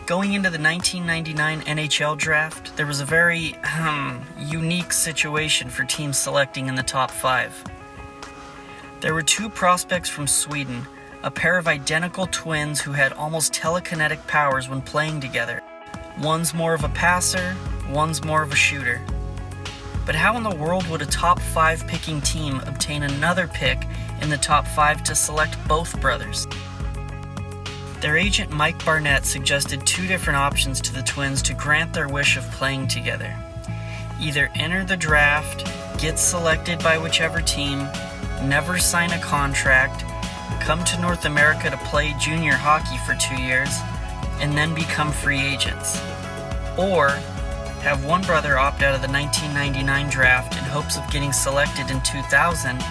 Going into the 1999 NHL draft, there was a very unique situation for teams selecting in the top 5. There were 2 prospects from Sweden, a pair of identical twins who had almost telekinetic powers when playing together. One's more of a passer, one's more of a shooter. But how in the world would a top 5 picking team obtain another pick in the top 5 to select both brothers? Their agent Mike Barnett suggested 2 different options to the twins to grant their wish of playing together. Either enter the draft, get selected by whichever team, never sign a contract, come to North America to play junior hockey for 2 years, and then become free agents. Or have one brother opt out of the 1999 draft in hopes of getting selected in 2000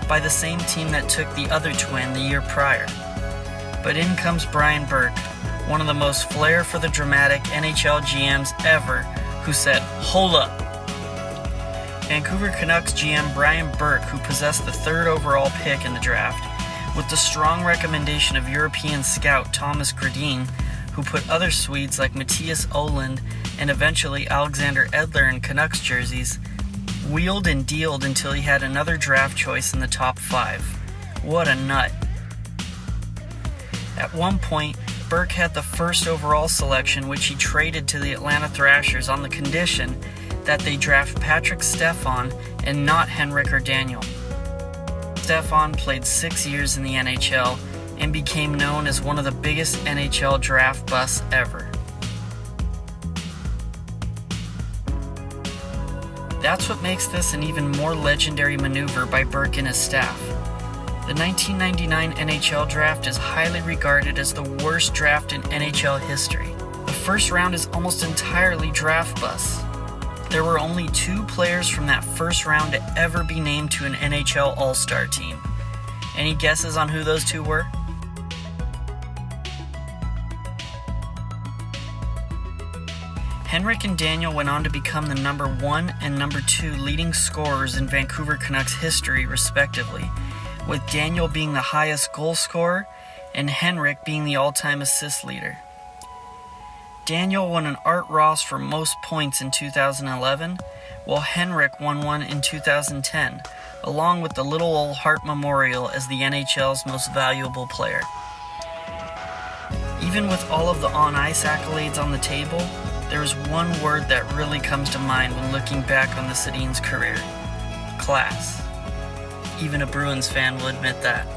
by the same team that took the other twin the year prior. But in comes Brian Burke, one of the most flair for the dramatic NHL GMs ever, who said, "Hold up." Vancouver Canucks GM Brian Burke, who possessed the 3rd overall pick in the draft, with the strong recommendation of European scout Thomas Gradin, who put other Swedes like Matthias Ohlund and eventually Alexander Edler in Canucks jerseys, wheeled and dealed until he had another draft choice in the top 5. What a nut. At one point, Burke had the 1st overall selection, which he traded to the Atlanta Thrashers on the condition that they draft Patrick Stefan and not Henrik or Daniel. Stefan played 6 years in the NHL and became known as one of the biggest NHL draft busts ever. That's what makes this an even more legendary maneuver by Burke and his staff. The 1999 NHL draft is highly regarded as the worst draft in NHL history. The first round is almost entirely draft busts. There were only 2 players from that first round to ever be named to an NHL All-Star team. Any guesses on who those 2 were? Henrik and Daniel went on to become the number 1 and number 2 leading scorers in Vancouver Canucks history, respectively, with Daniel being the highest goal scorer and Henrik being the all-time assist leader. Daniel won an Art Ross for most points in 2011, while Henrik won one in 2010, along with the Little Ol' Hart Memorial as the NHL's most valuable player. Even with all of the on-ice accolades on the table, there is one word that really comes to mind when looking back on the Sedin's career: class. Even a Bruins fan will admit that.